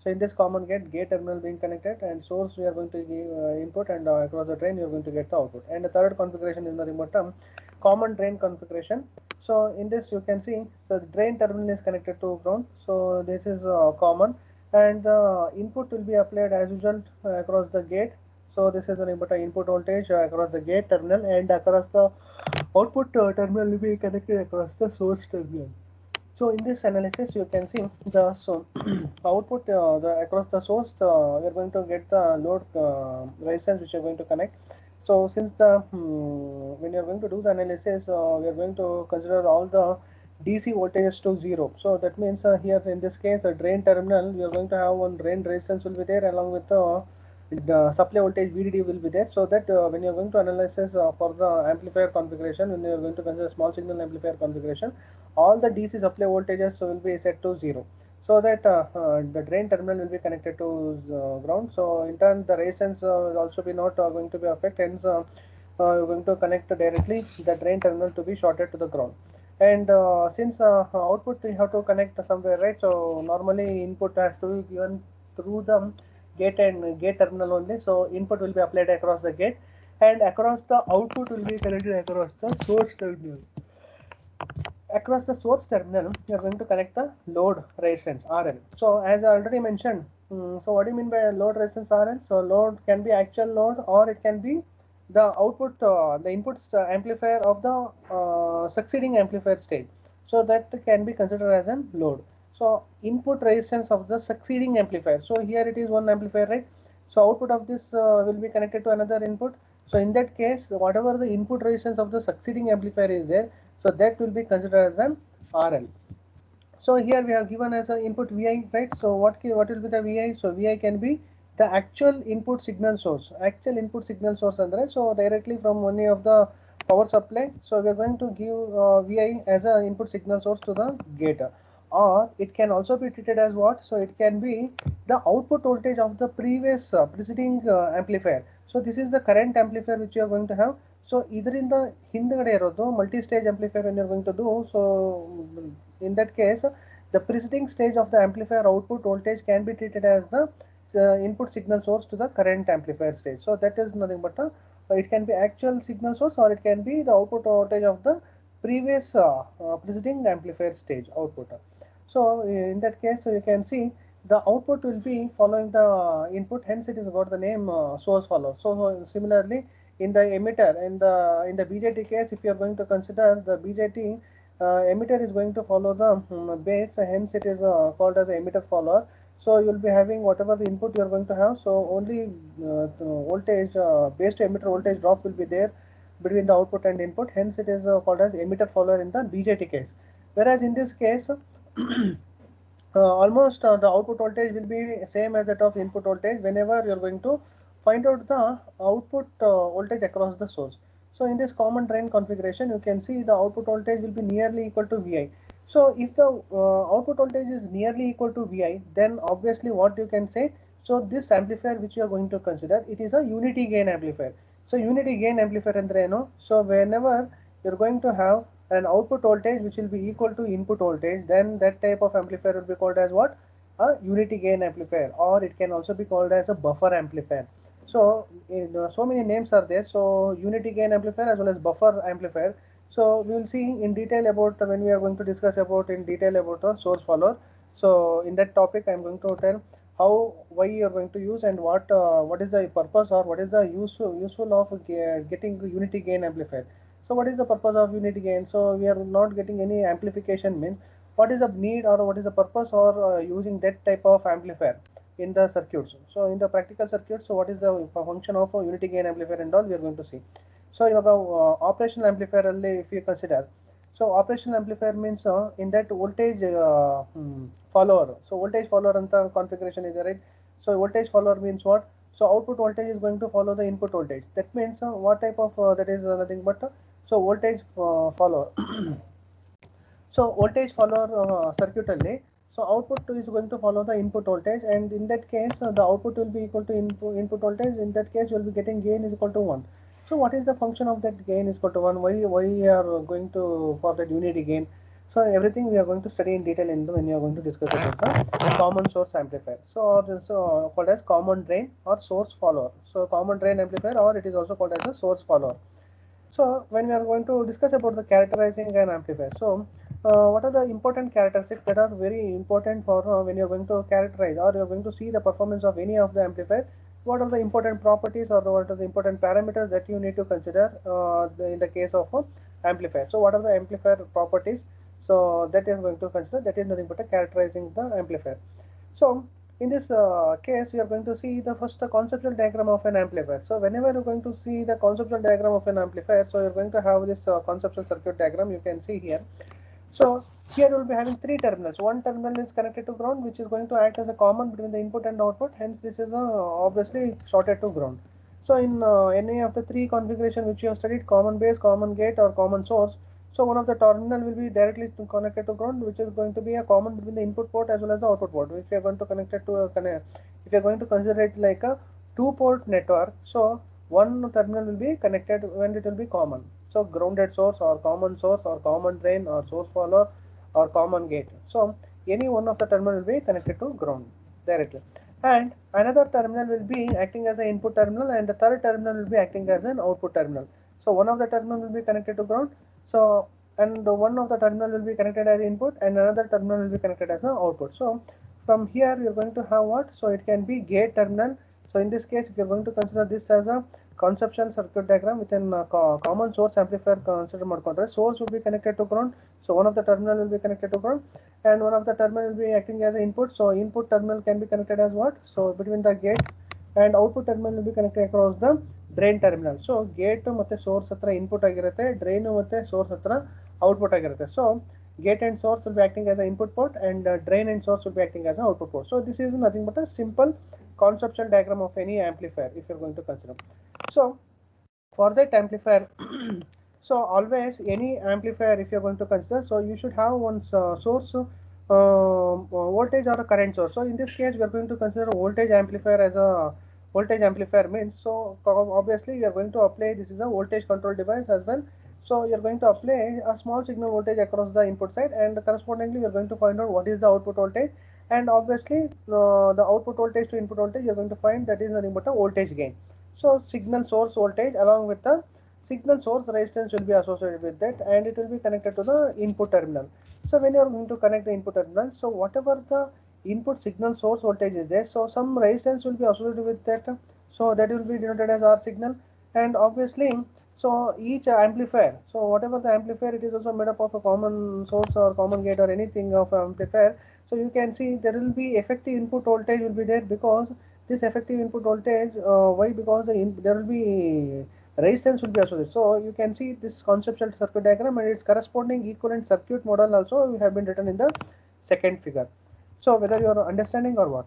So in this common gate terminal being connected, and source we are going to give input, and across the drain you are going to get the output. And the third configuration is nothing but common drain configuration. So in this you can see the drain terminal is connected to ground. So this is common, and the input will be applied as usual across the gate. So this is nothing but input voltage across the gate terminal, and across the output terminal will be connected across the source terminal. So in this analysis, you can see the output the across the source. We are going to get the load resistance which you are going to connect. So since the when you are going to do the analysis, we are going to consider all the DC voltages to zero. So that means here in this case, a drain terminal, we are going to have one drain resistance will be there along with the supply voltage VDD will be there, so that when you are going to analysis for the amplifier configuration, when you are going to consider small signal amplifier configuration, all the DC supply voltages will be set to zero, so that the drain terminal will be connected to ground. So in turn the resistance will also be not going to be affected, hence you're going to connect directly the drain terminal to be shorted to the ground. And since output we have to connect somewhere, right? So normally input has to be given through the gate and gate terminal only. So input will be applied across the gate, and across the output will be connected across the source terminal. Across the source terminal, you are going to connect the load resistance RL. So as I already mentioned, so what do you mean by load resistance RL? So load can be actual load, or it can be the output, the input amplifier of the succeeding amplifier stage. So that can be considered as a load. So input resistance of the succeeding amplifier. So here it is one amplifier, right? So output of this will be connected to another input. So in that case, whatever the input resistance of the succeeding amplifier is there, so that will be considered as an RL. So here we have given as an input Vi, right? So what will be the Vi? So Vi can be the actual input signal source, andre. So directly from any of the power supply. So we are going to give Vi as an input signal source to the gate. Or it can also be treated as what? So it can be the output voltage of the previous preceding amplifier. So this is the current amplifier which you are going to have. So ಇದರಿಂದ ಹಿಂದ್ಗಡೆ ಇರೋದು multi-stage amplifier when you are going to do. So in that case, the preceding stage of the amplifier output voltage can be treated as the input signal source to the current amplifier stage. So that is nothing but it can be actual signal source, or it can be the output voltage of the previous preceding amplifier stage output. So in that case, you can see the output will be following the input, hence it is got the name source follower. So similarly, in the emitter, in the BJT case, if you are going to consider the BJT emitter is going to follow the base, hence it is called as emitter follower. So you will be having whatever the input you are going to have, so only voltage base to emitter voltage drop will be there between the output and input, hence it is called as emitter follower in the BJT case. Whereas in this case almost the output voltage will be same as that of input voltage whenever you are going to find out the output voltage across the source. So in this common drain configuration, you can see the output voltage will be nearly equal to Vi. So if the output voltage is nearly equal to Vi, then obviously what you can say, so this amplifier which you are going to consider, it is a unity gain amplifier. So unity gain amplifier andre ಏನು? So whenever you are going to have an output voltage which will be equal to input voltage, then that type of amplifier will be called as what? A unity gain amplifier, or it can also be called as a buffer amplifier. So so many names are there. So unity gain amplifier as well as buffer amplifier. So we will see in detail about when we are going to discuss about in detail about the source follower. So in that topic, I am going to tell how, why you are going to use, and what is the purpose, or what is the useful of getting unity gain amplifier. So what is the purpose of unity gain? So we are not getting any amplification, means what is the need, or what is the purpose or using that type of amplifier in the circuits. So in the practical circuits, so what is the function of a unity gain amplifier and all we are going to see. So you have operational amplifier only if you consider. So operational amplifier means in that voltage follower. So voltage follower anta configuration is there, right? So voltage follower means what? So output voltage is going to follow the input voltage. That means what type of that is nothing but so voltage follower. So voltage follower circuit only. So output is going to follow the input voltage, and in that case the output will be equal to input voltage. In that case you will be getting gain is equal to 1. So what is the function of that gain is equal to 1? Why we are going to for that unity gain? So everything we are going to study in detail when you are going to discuss about the common source amplifier. So also called as common drain or source follower. So common drain amplifier, or it is also called as a source follower. So when we are going to discuss about the characterizing an amplifier, so what are the important characteristics that are very important for when you are going to characterize or you are going to see the performance of any of the amplifier? What are the important properties or what are the important parameters that you need to consider in the case of amplifier? So what are the amplifier properties? So that is going to consider, that is nothing but a characterizing the amplifier. So in this case, we are going to see the first conceptual diagram of an amplifier. So whenever you're going to see the conceptual diagram of an amplifier, so you're going to have this conceptual circuit diagram. You can see here. So here you will be having three terminals. One terminal is connected to ground, which is going to act as a common between the input and output. Hence, this is obviously shorted to ground. So in any of the three configuration which you have studied, common base, common gate, or common source, so one of the terminal will be directly connected to ground, which is going to be a common between the input port as well as the output port. If you are going to connect it to if you are going to consider it like a two-port network, so one terminal will be connected when it will be common. So grounded source or common drain or source follower or common gate. So any one of the terminal will be connected to ground directly, and another terminal will be acting as an input terminal, and the third terminal will be acting as an output terminal. So one of the terminal will be connected to ground, so and one of the terminal will be connected as input and another terminal will be connected as an output. So from here we are going to have what? So it can be gate terminal. So in this case, if you are going to consider this as a conceptual circuit diagram within common source amplifier, consider mode source will be connected to ground. So one of the terminal will be connected to ground and one of the terminal will be acting as an input. So input terminal can be connected as what? So between the gate and output terminal will be connected across the drain terminal. So gate ಮತ್ತೆ source ಹತ್ರ input ಆಗಿರುತ್ತೆ, drain ಮತ್ತೆ source ಹತ್ರ output ಆಗಿರುತ್ತೆ. So gate and source will be acting as an input port and drain and source will be acting as an output port. So this is nothing but a simple conceptual diagram of any amplifier if you're going to consider. So for that amplifier, so always any amplifier if you're going to consider, so you should have one source voltage or a current source. So in this case, we are going to consider voltage amplifier as a voltage amplifier means, so obviously you are going to apply, this is a voltage control device as well. So you are going to apply a small signal voltage across the input side, and correspondingly you are going to find out what is the output voltage, and obviously the output voltage to input voltage you are going to find, that is nothing but a voltage gain. So signal source voltage along with the signal source resistance will be associated with that, and it will be connected to the input terminal. So when you are going to connect the input terminal, so whatever the input signal source voltage is there, so some resistance will be associated with that. So that will be denoted as R signal, and obviously so each amplifier, so whatever the amplifier, it is also made up of a common source or common gate or anything of amplifier. So you can see there will be effective input voltage will be there, because this effective input voltage, why? Because there will be resistance will be associated. So you can see this conceptual circuit diagram and its corresponding equivalent circuit model also have been written in the second figure. So whether you are understanding or what?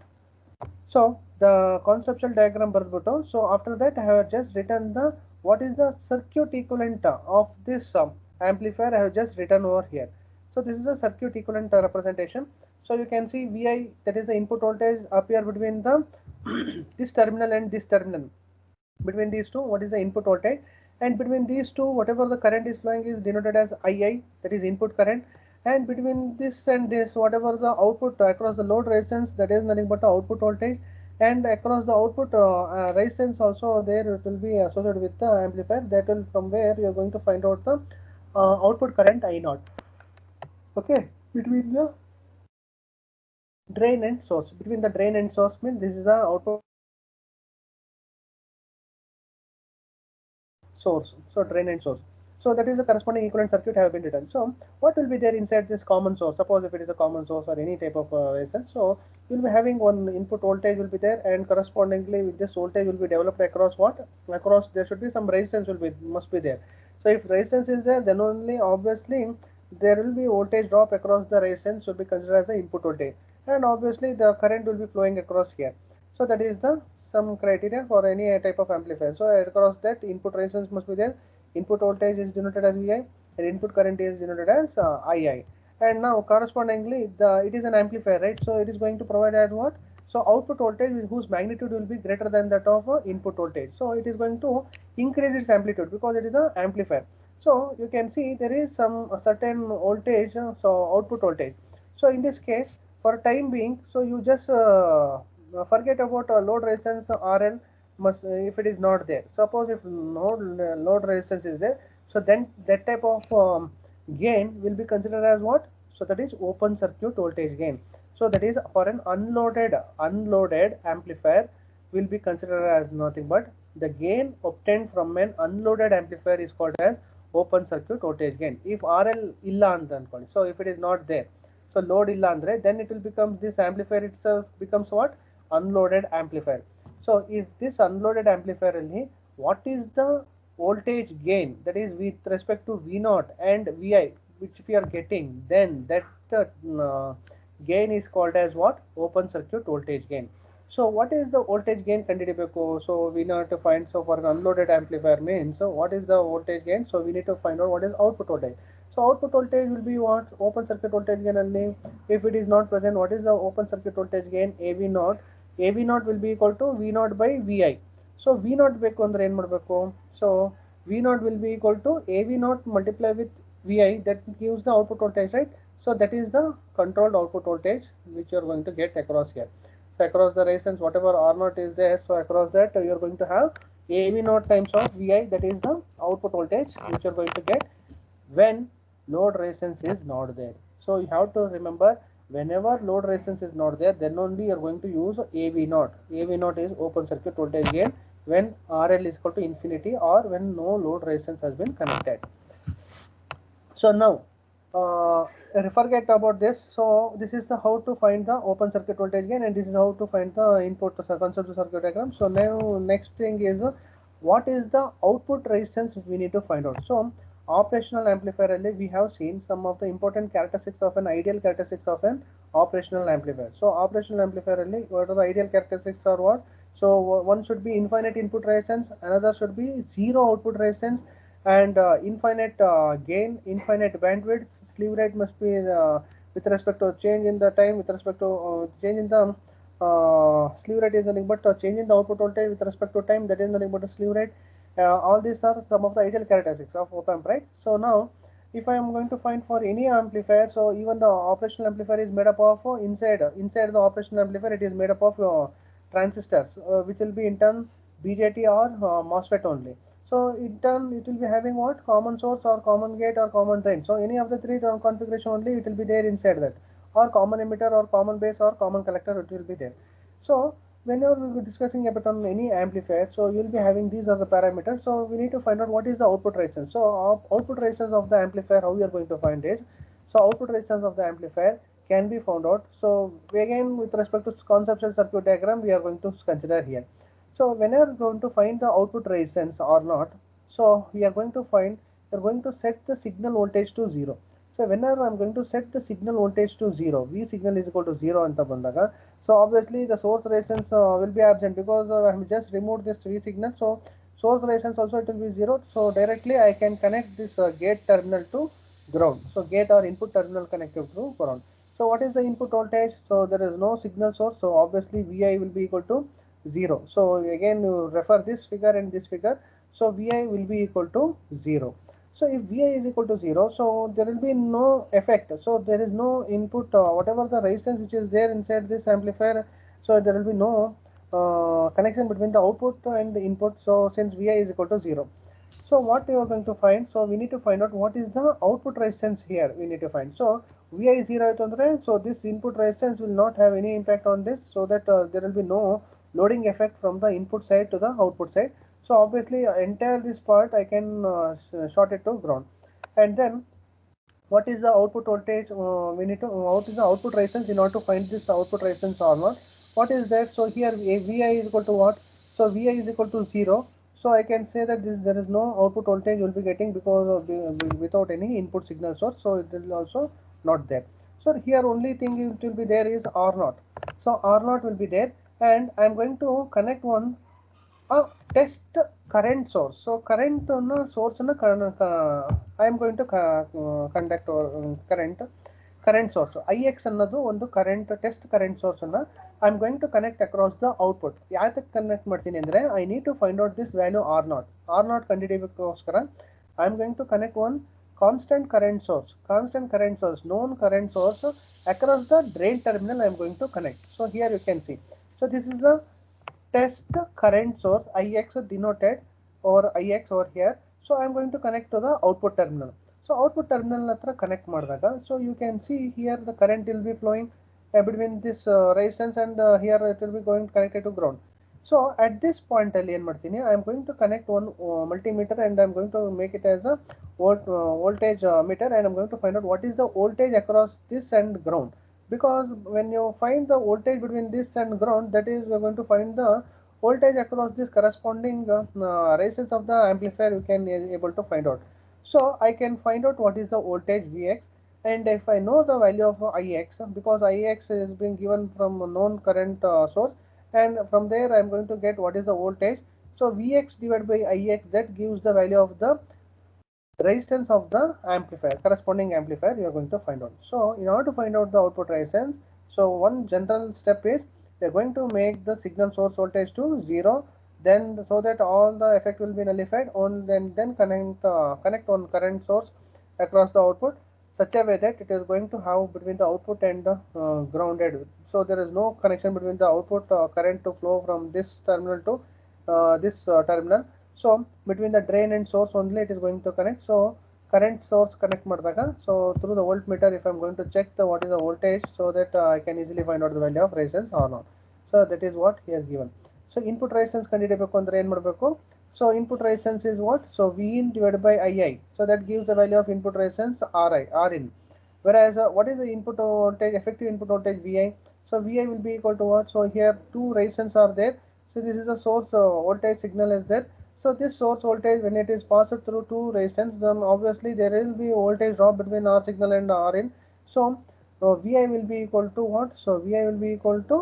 So the conceptual diagram barbuto. So after that I have just written the what is the circuit equivalent of this amplifier. I have just written over here. So this is a circuit equivalent representation. So you can see Vi, that is the input voltage, appear between the this terminal and this terminal. Between these two, what is the input voltage, and between these two, whatever the current is flowing is denoted as II, that is input current, and between this and this, whatever the output across the load resistance, that is nothing but the output voltage, and across the output resistance also there it will be associated with the amplifier. That will from where you are going to find out the output current I0. Okay, between the drain and source, between the drain and source means this is the output source, so drain and source. So that is the corresponding equivalent circuit have been written. So what will be there inside this common source? Suppose if it is a common source or any type of resistance, so you will be having one input voltage will be there, and correspondingly with this voltage will be developed across what? Across there should be some resistance will be must be there. So if resistance is there, then only obviously there will be voltage drop across the resistance will be considered as the input voltage, and obviously the current will be flowing across here. So that is the some criteria for any type of amplifier. So across that input resistance must be there, input voltage is denoted as Vi, and input current is denoted as II. And now correspondingly it is an amplifier, right? So it is going to provide at what? So output voltage whose magnitude will be greater than that of input voltage. So it is going to increase its amplitude because it is an amplifier. So you can see there is some certain voltage, so output voltage. So in this case, for time being, so you just forget about load resistance RL must if it is not there. Suppose if no load resistance is there, so then that type of gain will be considered as what? So that is open circuit voltage gain. So that is for an unloaded amplifier will be considered as nothing but the gain obtained from an unloaded amplifier is called as open circuit voltage gain. If RL illa ಅಂತ ಅನ್ಕೊಳ್ಳಿ, so if it is not there, so load illa andre, then it will become this amplifier itself becomes what? Unloaded amplifier. So if this unloaded amplifier ಅಲ್ಲಿ what is the voltage gain, that is with respect to V0 and Vi, which we are getting, then that uh, gain is called as what? Open circuit voltage gain. So what is the voltage gain ಕಂಡುಹಿಡಿಯಬೇಕು? So we need to find, so for an unloaded amplifier means, so what is the voltage gain? So we need to find out what is output voltage. So output voltage will be what? Open circuit voltage gain only. If it is not present, what is the open circuit voltage gain? AV0. AV0 will be equal to V0 by Vi. So V0 ಬೇಕು ಅಂದ್ರೆ ಏನು ಮಾಡಬೇಕು? So V0 will be equal to AV0 multiply with Vi, that gives the output voltage, right? So that is the controlled output voltage which you are going to get across here. So across the resistance, whatever R0 is there, so across that you are going to have AV0 times of Vi, that is the output voltage which you are going to get when load resistance is not there. So you have to remember, whenever load resistance is not there, then only you are going to use AV0. AV0 is open circuit voltage gain when RL is equal to infinity or when no load resistance has been connected. So now forget about this. So this is the how to find the open circuit voltage gain, and this is how to find the input concept circuit diagram. So now next thing is what is the output resistance we need to find out. So operational amplifier ಅಲ್ಲಿ we have seen some of the important characteristics of an ideal characteristics of an operational amplifier. So operational amplifier ಅಲ್ಲಿ what are the ideal characteristics are what? So one should be infinite input resistance, another should be zero output resistance, and infinite gain, infinite bandwidth. Slew rate must be with respect to change in the time, with respect to change in the slew rate is nothing but change in the output voltage with respect to time, that is nothing but a slew rate. All these are some of the ideal characteristics of op-amp, right? So now if I am going to find for any amplifier, so even the operational amplifier is made up of inside the operational amplifier it is made up of transistors, which will be in turn BJT or MOSFET only. So in turn it will be having what? Common source or common gate or common drain. So any of the three configuration only it will be there inside that, or common emitter or common base or common collector, it will be there. So whenever we will be discussing about on any amplifier, so you will be having these are the parameters. So we need to find out what is the output resistance. So output resistance of the amplifier, how we are going to find is, so output resistance of the amplifier can be found out. So again with respect to conceptual circuit diagram we are going to consider here. So whenever we are going to find the output resistance or not, so we are going to find, we are going to set the signal voltage to 0. So whenever I am going to set the signal voltage to 0, V signal is equal to 0 anta bandaga, so obviously the source resistance will be absent because I have just removed this V signal. So source resistance also it will be 0. So directly I can connect this gate terminal to ground. So gate or input terminal connected to ground. So what is the input voltage? So there is no signal source. So obviously Vi will be equal to 0. So again you refer this figure and this figure. So Vi will be equal to 0. So if Vi is equal to 0, so there will be no effect. So there is no input, whatever the resistance which is there inside this amplifier. So there will be no connection between the output and the input. So since Vi is equal to 0. So what you are going to find? So we need to find out what is the output resistance here. We need to find. So Vi is 0 ಆಯ್ತು, so this input resistance will not have any impact on this, so that there will be no loading effect from the input side to the output side. So obviously entire this part I can short it to ground. And then what is the output voltage? We need to what is the output resistance in order to find this output resistance or not. What is that? So here Vi is equal to what? So Vi is equal to 0. So I can say that this there is no output voltage you will be getting because of without any input signal source. So it will also not there. So here only thing it will be there is R0. So R0 will be there, and I am going to connect one test current source. So current source I am going to conduct current source. Ix ಅನ್ನೋದು ಒಂದು current test current source ಅನ್ನ I am going to connect across the output. ಯಾಕೆ connect ಮಾಡ್ತೀನಿ ಅಂದ್ರೆ I need to find out this value R0. R0 ಕಂಡುಹಿಡಿಯಬೇಕೋಸ್ಕರ I'm going to connect one constant current source, known current source across the drain terminal. I'm going to connect. So here you can see. So this is the test current source Ix denoted or Ix over here. So I'm going to connect to the output terminal. So output terminal hatra connect ಮಾಡಿದಾಗ, so you can see here the current will be flowing between this resistance and here it will be going connected to ground. So at this point I am going to connect one multimeter and I am going to make it as a voltage meter, and I am going to find out what is the voltage across this and ground, because when you find the voltage between this and ground, that is, we are going to find the voltage across this corresponding resistance of the amplifier. You can able to find out. So I can find out what is the voltage Vx, and if I know the value of Ix, because Ix is being given from a known current source, and from there I am going to get what is the voltage. So Vx divided by Ix, that gives the value of the resistance of the amplifier, corresponding amplifier you are going to find out. So in order to find out the output resistance, so one general step is we are going to make the signal source voltage to 0, then so that all the effect will be nullified, on then connect on current source across the output such a way that it is going to have between the output and the grounded. So there is no connection between the output current to flow from this terminal to this terminal. So between the drain and source only it is going to connect. So current source connect ಮಾಡಿದಾಗ, so through the voltmeter if I am going to check the what is the voltage, so that I can easily find out the value of resistance or not. So that is what he has given. So input resistance ಕಂಡುಹಿಡಿಯಬೇಕು ಅಂದ್ರೆ ಏನು ಮಾಡಬೇಕು? So input resistance is what? So V in divided by II. So that gives the value of input resistance Rin. Whereas what is the input voltage, effective input voltage Vi? So Vi will be equal to what? So here two resistance are there. So this is a source voltage signal is there. So this source voltage, when it is passed through two resistance, then obviously there will be voltage drop between R signal and Rin. So Vi will be equal to what? So Vi will be equal to,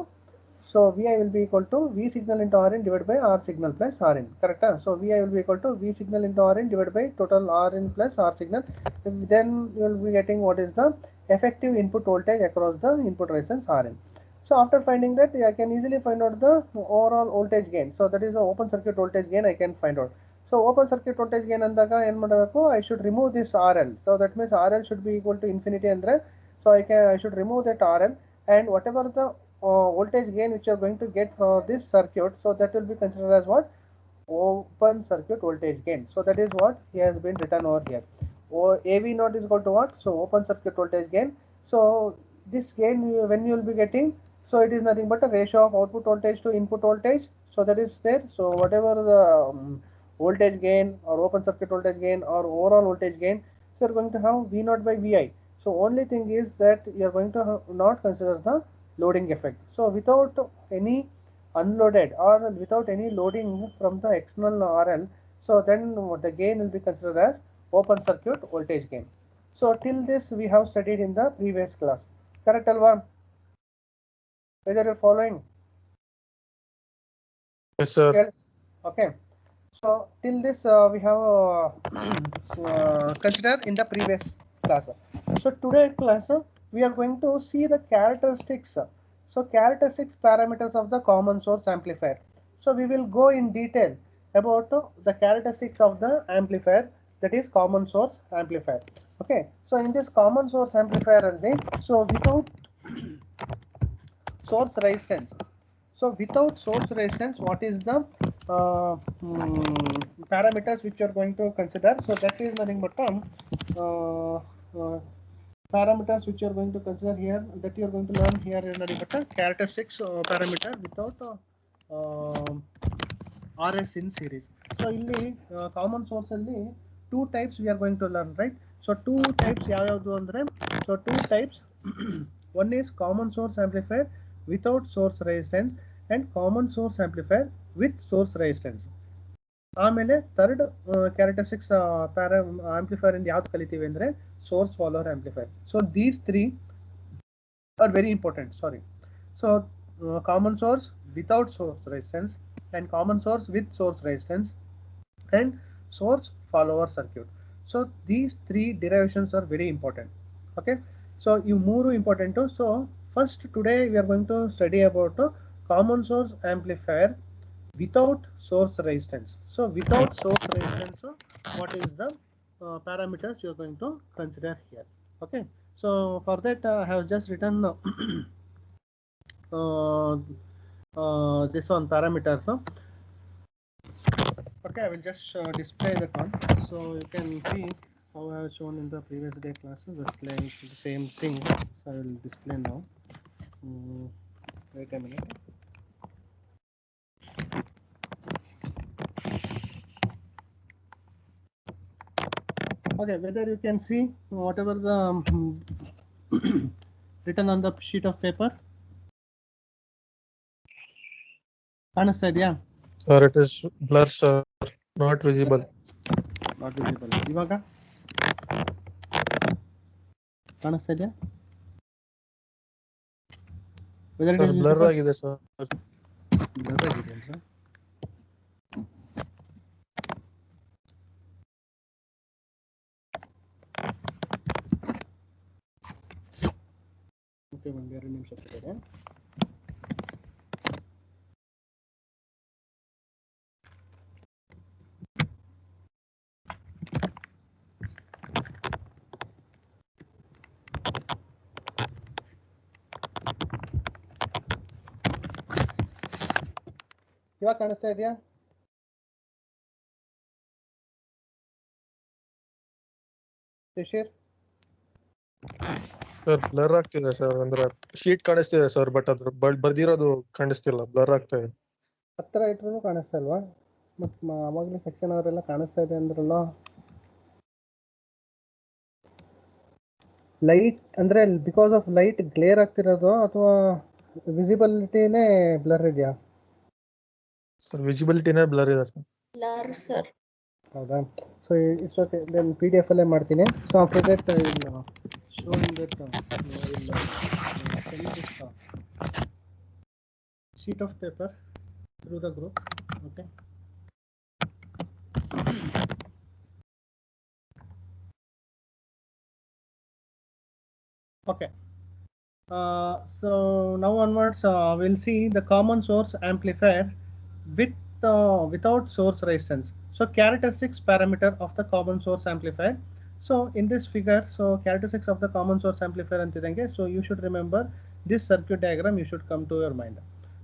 so Vi will be equal to V signal into Rin divided by R signal plus Rin. Correct? So Vi will be equal to V signal into Rin divided by total Rin plus R signal. Then you will be getting what is the effective input voltage across the input resistance Rin. So after finding that, I can easily find out the overall voltage gain. So that is the open circuit voltage gain I can find out. So open circuit voltage gain andaga ಏನು ಮಾಡಬೇಕು? I should remove this RL. So that means RL should be equal to infinity andre. So I should remove that RL, and whatever the voltage gain which you are going to get from this circuit, so that will be considered as what? Open circuit voltage gain. So that is what he has been written over here. AV naught is equal to what? So open circuit voltage gain. So this gain when you will be getting, so it is nothing but a ratio of output voltage to input voltage. So that is there. So whatever the voltage gain or open circuit voltage gain or overall voltage gain, so you are going to have V naught by Vi. So only thing is that you are going to not consider the loading effect. So without any unloaded or without any loading from the external RL, so then the gain will be considered as open circuit voltage gain. So till this we have studied in the previous class. Correct alva? Whether you're following? Yes, sir. Okay. So till this we have considered in the previous class. So today class we are going to see the characteristics. So characteristics parameters of the common source amplifier. So we will go in detail about the characteristics of the amplifier, that is common source amplifier. Okay. So in this common source amplifier, so without source resistance. So without source resistance, what is the parameters which you are going to consider? So that is nothing but parameters which you are going to consider here, that you are going to learn here is nothing but characteristics parameter without RS in series. So ಇಲ್ಲಿ common source ಅಲ್ಲಿ two types we are going to learn, right? So two types ಯಾವ್ಯಾವುದು ಅಂದ್ರೆ, so two types one is common source amplifier without source resistance and common source amplifier with source resistance. ಆಮೇಲೆ third characteristics amplifier ಇಂದ ಯಾವ್ದು ಕಲಿತೀವಿ ಅಂದ್ರೆ source follower amplifier. So these three are very important. Sorry. So common source without source resistance and common source with source resistance and source follower circuit. So these three derivations are very important. Okay. So you move important. So first today we are going to study about common source amplifier without source resistance. So without source resistance, what is the parameters you are going to consider here. Okay, so for that I have just written this one parameters. Okay, I will just display that one, so you can see how I have shown in the previous day classes. That's like the same thing. So I will display now. Wait a minute. Okay, whether you can see whatever the written on the sheet of paper. ಕಾಣಿಸ್ತಾ ಇದೆಯಾ? Sir, it is blur, sir, not visible. Not visible. ಇವಾಗ ಕಾಣಿಸ್ತಾ ಇದೆಯಾ? Whether it Sir, is blur visible? ಆಗಿದೆ sir. Blur ಆಗಿದೆ ಅಂತ. Okay, ಒಂದು 2 ನಿಮಿಷ ಬಿಟ್ಟಿದೆ. ಇವಾಗ ಕಾಣಿಸ್ತಾ ಇದೆಯಾ? ಶಿಶಿರ್ ಸರ್ ಬ್ಲರ್ ಆಗ್ತಿದೆ ಸರ್, ಅಂದ್ರೆ ಶೀಟ್ ಕಾಣಿಸ್ತಿದೆ ಸರ್, ಬಟ್ ಅದ್ರ ಬರ್ದಿರೋದು ಕಾಣಿಸ್ತಿಲ್ಲ, ಬ್ಲರ್ ಆಗ್ತಾ ಇದೆ. ಹತ್ತಿರ ಇಟ್ರು ಕಾಣಿಸ್ತಾ ಇಲ್ವಾ? ಮತ್ತು ಅವಾಗಲೇ ಸೆಕ್ಷನ್ ಅವರೆಲ್ಲ ಕಾಣಿಸ್ತಾ ಇದೆ ಅಂದ್ರಲ್ಲ. ಲೈಟ್ ಅಂದರೆ ಬಿಕಾಸ್ ಆಫ್ ಲೈಟ್ ಗ್ಲೇರ್ ಆಗ್ತಿರೋದು ಅಥವಾ ವಿಸಿಬಿಲಿಟಿನೇ ಬ್ಲರ್ ಇದೆಯಾ? ಸರ್ ವಿಸಿಬಿಲಿಟಿನೇ ಬ್ಲರ್ ಇದೆ ಸರ್. Blur sir. ಹೌದಾ? So it's okay, then PDF ಅಲ್ಲೇ ಮಾಡ್ತೀನಿ. So after that I will show in that sheet of paper through the group. Okay. Okay. So now onwards we'll see the common source amplifier with without source resistance. So characteristics parameter of the common source amplifier. So in this figure, so characteristics of the common source amplifier antidange. So you should remember this circuit diagram, you should come to your mind.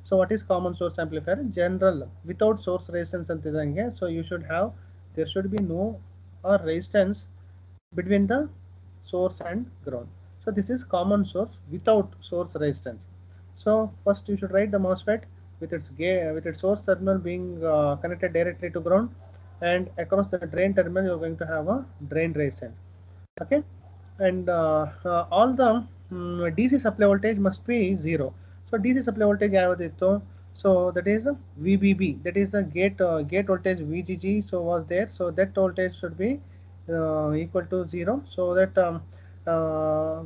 So what is common source amplifier? General without source resistance antidange. So you should have, there should be no or resistance between the source and ground. So this is common source without source resistance. So first you should write the MOSFET with its source terminal being connected directly to ground, and across the drain terminal you are going to have a drain resistance. Okay, and all the DC supply voltage must be 0. So DC supply voltage ಯಾವ್ದಿತ್ತು? So that is VBB, that is the gate voltage. VGG so was there, so that voltage should be equal to 0, so that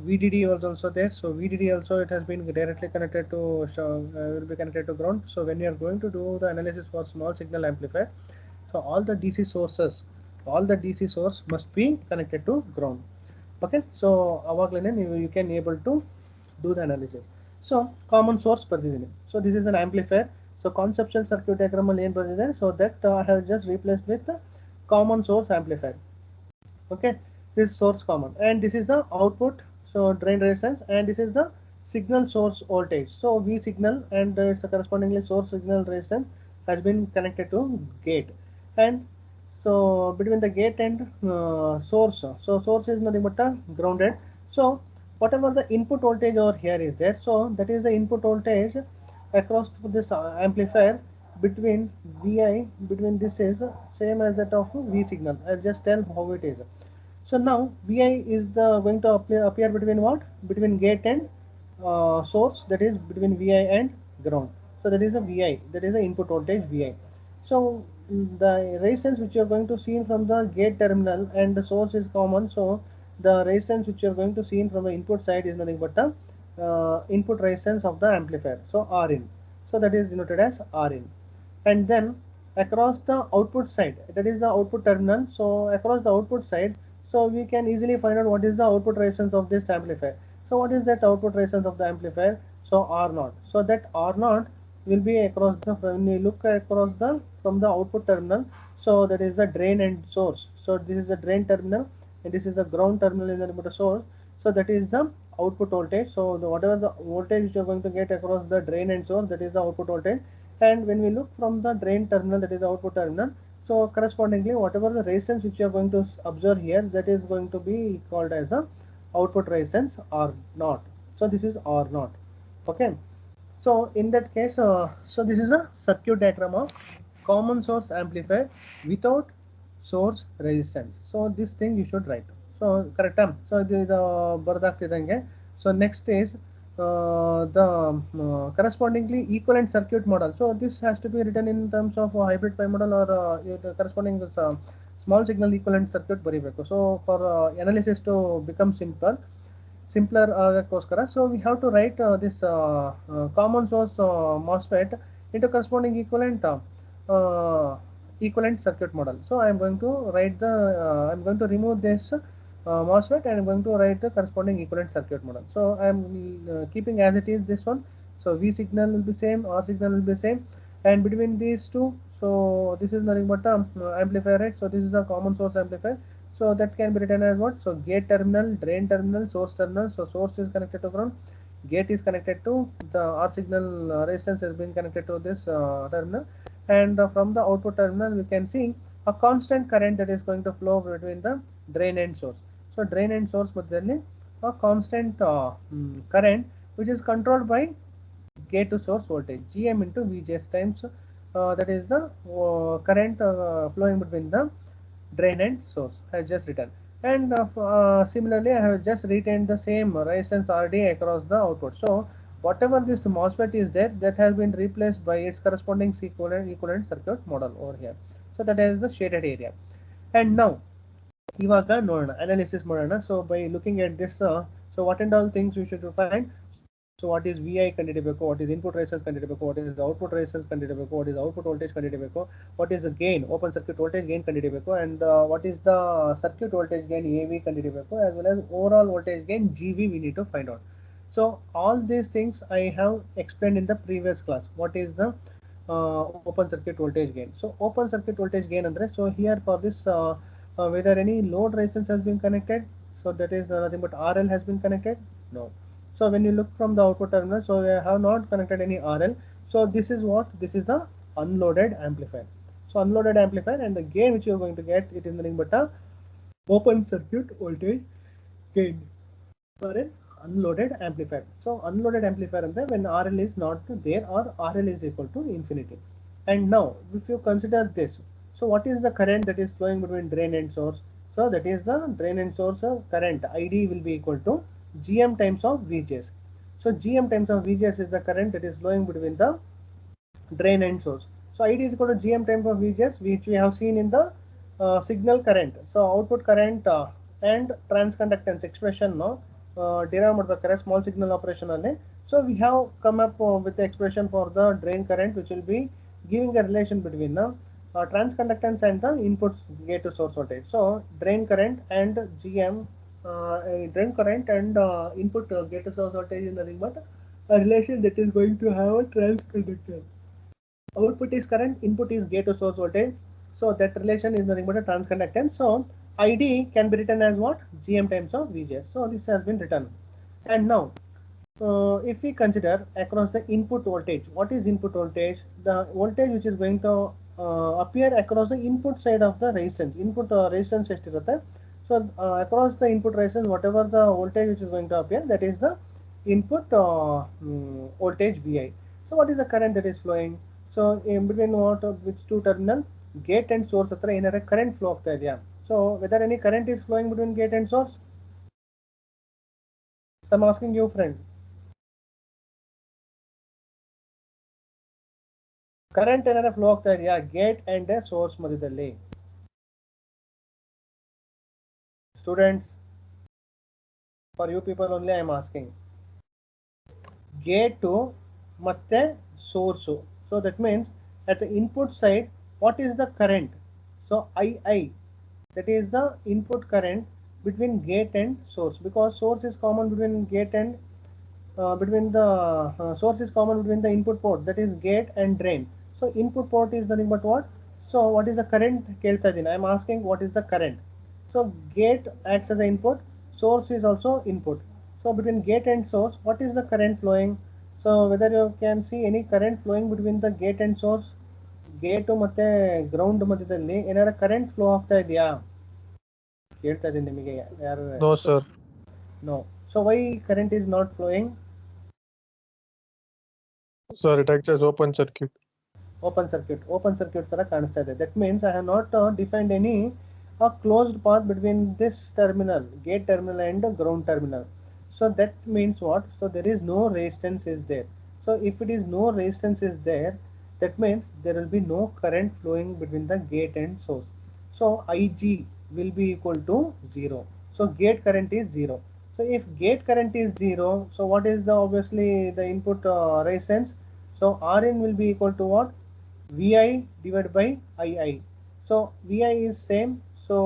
VDD was also there. So VDD also, it has been directly connected to will be connected to ground. So when you are going to do the analysis for small signal amplifier, so all the DC source must be connected to ground. Okay, so avaglene you can able to do the analysis. So common source ಬರ್ದಿದ್ದೀನಿ. So this is an amplifier. So conceptual circuit diagram ಅಲ್ಲಿ ಏನು ಬರ್ದಿದೆ, so that I have just replaced with the common source amplifier. Okay, this is source common, and this is the output, so drain resistance, and this is the signal source voltage. So V signal and its correspondingly source signal resistance has been connected to gate, and so between the gate and source, so source is nothing but grounded. So whatever the input voltage over here is there, so that is the input voltage across this amplifier between Vi, between this is same as that of V signal. I'll just tell how it is. So now Vi is the going to appear between what? Between gate and source, that is between Vi and ground. So that is a Vi, that is the input voltage Vi. So the resistance which you are going to see from the gate terminal and the source is common, so the resistance which you are going to see from the input side is nothing but the input resistance of the amplifier, so Rin. So that is denoted as Rin. And then across the output side, that is the output terminal, so across the output side, so we can easily find out what is the output resistance of this amplifier. So what is that output resistance of the amplifier? So R0. So that R0 will be across the, when we look across the from the output terminal, so that is the drain and source. So this is the drain terminal and this is the ground terminal is nothing but a source. So that is the output voltage. So whatever the voltage which you are going to get across the drain and source, that is the output voltage. And when we look from the drain terminal, that is the output terminal, so correspondingly whatever the resistance which you are going to observe here, that is going to be called as the output resistance R naught. So this is R naught. Okay. So in that case, so this is a circuit diagram of common source amplifier without source resistance. So this thing you should write. So correct. So the ಬರ್ದಾಗ್ತಿದ್ದಂಗೆ. So next is the correspondingly equivalent circuit model. So this has to be written in terms of hybrid pi model or corresponding this small signal equivalent circuit ಬರಿಬೇಕು. So for analysis to become simpler ಅದಕ್ಕೋಸ್ಕರ, so we have to write this common source MOSFET into corresponding equivalent circuit model. So I am going to write the I am going to remove this MOSFET and I am going to write the corresponding equivalent circuit model. So I am keeping as it is this one. So V signal will be same, R signal will be same, and between these two, so this is nothing but amplifier, right? So this is a common source amplifier. So that can be written as what? So gate terminal, drain terminal, source terminal. So source is connected to ground, gate is connected to the R signal resistance has been connected to this terminal, and from the output terminal we can see a constant current that is going to flow between the drain and source. So drain and source ಮಧ್ಯದಲ್ಲಿ a constant current which is controlled by gate to source voltage Gm into Vgs times that is the current flowing between the drain and source I have just written. And similarly I have just retained the same resistance RD across the output. So whatever this MOSFET is there, that has been replaced by its corresponding equivalent circuit model over here. So that is the shaded area. And now ಇವಾಗ ನೋಡೋಣ analysis ಮಾಡೋಣ. So by looking at this, so what and all things you should find. So what is VI ಕಂಡುಹಿಡಿಯಬೇಕು, what is input resistance ಕಂಡುಹಿಡಿಯಬೇಕು, what is output resistance ಕಂಡುಹಿಡಿಯಬೇಕು, what is output voltage ಕಂಡುಹಿಡಿಯಬೇಕು, what is gain open circuit voltage gain ಕಂಡುಹಿಡಿಯಬೇಕು, and what is the circuit voltage gain AV ಕಂಡುಹಿಡಿಯಬೇಕು, as well as overall voltage gain GV we need to find out. So all these things I have explained in the previous class. What is the open circuit voltage gain? So open circuit voltage gain andre, so here for this whether any load resistance has been connected, so that is nothing but RL has been connected, no. So when you look from the output terminal, so they have not connected any RL. So this is what, this is the unloaded amplifier. So unloaded amplifier, and the gain which you are going to get, it is nothing but a open circuit voltage gain for an unloaded amplifier. So unloaded amplifier and when RL is not there or RL is equal to infinity. And now if you consider this, so what is the current that is flowing between drain and source? So that is the drain and source current ID will be equal to Gm times of Vgs. So Gm times of Vgs is the current that is flowing between the drain and source. So ID is equal to Gm times of Vgs, which we have seen in the signal current. So output current and transconductance expression no derive ಮಾಡಬೇಕಾದ್ರೆ small signal operation ಅಲ್ಲಿ. So we have come up with the expression for the drain current, which will be giving a relation between the transconductance and the input gate to source voltage. So drain current and Gm drain current and input gate to source voltage is nothing but a relation that is going to have a transconductance. Output is current, input is gate to source voltage, so that relation is nothing but a transconductance. So ID can be written as what? Gm times of Vgs. So this has been written. And now if we consider across the input voltage, what is input voltage? The voltage which is going to appear across the input side of the resistance. Input resistance estirutte. So across the input resistance, whatever the voltage which is going to appear, that is the input voltage Vi. So what is the current that is flowing? So in between what which two terminal, gate and source hatra ಏನರ current flow ಆಗ್ತಾ ಇದೆಯಾ? So whether any current is flowing between gate and source? So I'm asking you, friend. Current ಏನರ flow ಆಗ್ತಾ ಇದೆಯಾ gate and source ಮಧ್ಯದಲ್ಲಿ? Students, for you people only I am asking. Gate to ಮತ್ತೆ source. So that means at the input side, what is the current? So II, that is the input current between gate and source, because source is common between gate and between the source is common between the input port, that is gate and drain. So input port is nothing but what? So what is the current ಕೇಳ್ತಾ ಇದ್ದೀನಿ. I am asking what is the current. So gate acts as an input, source is also input. So between gate and source, what is the current flowing? So whether you can see any current flowing between the gate and source, gate ಮತ್ತೆ ground ಮಧ್ಯದಲ್ಲಿ ಏನಾರ current flow ಆಗ್ತಾ ಇದೆಯಾ ಕೇಳ್ತಾ ಇದ್ದೀನಿ ನಿಮಗೆ ಯಾರು? No, sir. No. So why current is not flowing? Sir, it acts as open circuit. Open circuit ತರ ಕಾಣಿಸ್ತಾ ಇದೆ. That means I have not defined any a closed path between this terminal, gate terminal and ground terminal. So that means what? So there is no resistance is there. So if it is no resistance is there, that means there will be no current flowing between the gate and source. So Ig will be equal to 0. So gate current is 0. So if gate current is 0, so what is the obviously the input resistance? So Rin will be equal to what? Vi divided by Ii. So Vi is same. So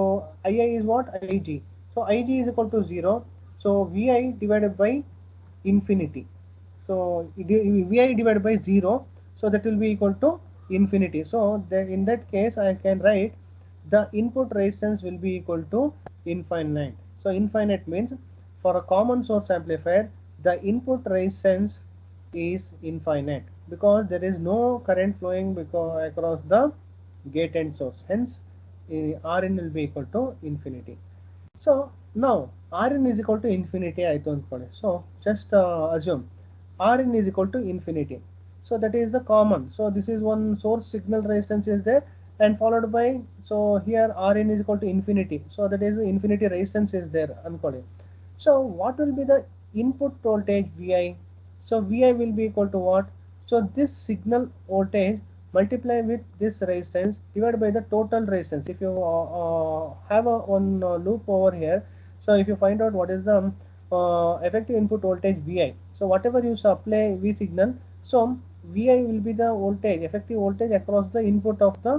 Ii is what? Ig. So Ig is equal to 0. So Vi divided by infinity. So Vi divided by 0. So that will be equal to infinity. So in that case I can write the input resistance will be equal to infinite. So infinite means for a common source amplifier the input resistance is infinite because there is no current flowing across the gate and source. Hence Rin will be equal to infinity. So now Rin is equal to infinity I don't call it. So just assume Rin is equal to infinity. So that is the common. So this is one source signal resistance is there and followed by, so here Rin is equal to infinity. So that is infinity resistance is there uncoded. So what will be the input voltage Vi? So Vi will be equal to what? So this signal voltage multiply with this resistance divided by the total resistance. If you have a one loop over here, so if you find out what is the effective input voltage Vi, so whatever you supply V signal, so Vi will be the voltage, effective voltage across the input of the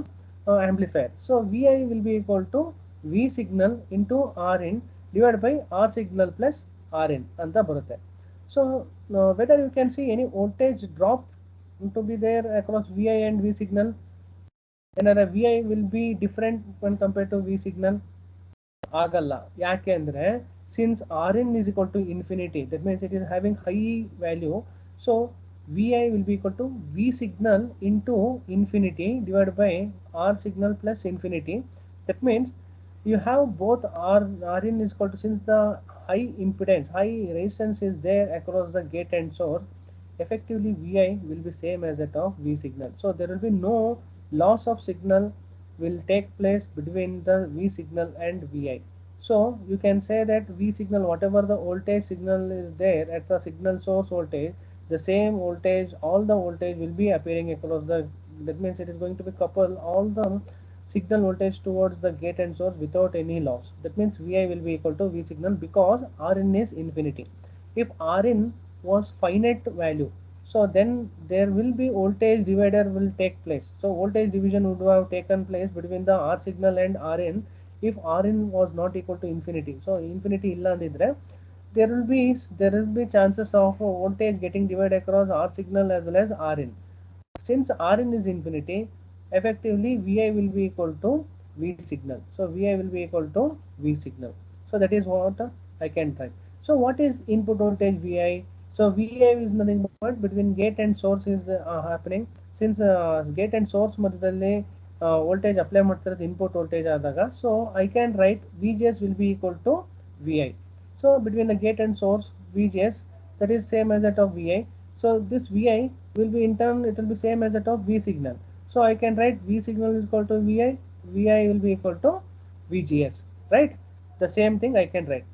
amplifier. So Vi will be equal to V signal into Rin divided by R signal plus Rin ಅಂತ ಬರುತ್ತೆ. So whether you can see any voltage drop to be there across Vi and V signal, ಏನಾರ Vi will be different when compared to V signal? ಆಗಲ್ಲ. ಯಾಕೆ ಅಂದ್ರೆ since Rin is equal to infinity, that means it is having high value. So Vi will be equal to V signal into infinity divided by R signal plus infinity. That means you have both Rin is equal to, since the high impedance, high resistance is there across the gate and source, effectively Vi will be same as that of V signal. So there will be no loss of signal will take place between the V signal and Vi. So you can say that V signal, whatever the voltage signal is there at the signal source voltage, the same voltage, all the voltage will be appearing across the, that means it is going to be couple all the signal voltage towards the gate and source without any loss. That means Vi will be equal to V signal because Rin is infinity. If Rin was finite value, so then there will be voltage divider will take place. So voltage division would have taken place between the R signal and Rin if Rin was not equal to infinity. So infinity illa andidre there will be chances of voltage getting divided across R signal as well as Rin. Since Rin is infinity, effectively Vi will be equal to V signal. So Vi will be equal to V signal. So that is what I can type. So what is input voltage Vi? So Vi is nothing but between gate and source is happening. Since gate and source ಮಧ್ಯದಲ್ಲಿ voltage apply ಮಾಡ್ತಿರೋದು input voltage ಆದಾಗ, so I can write Vgs will be equal to Vi. So between the gate and source Vgs, that is same as that of Vi. So this Vi will be in turn, it will be same as that of V signal. So I can write V signal is equal to Vi, Vi will be equal to Vgs, right? The same thing I can write.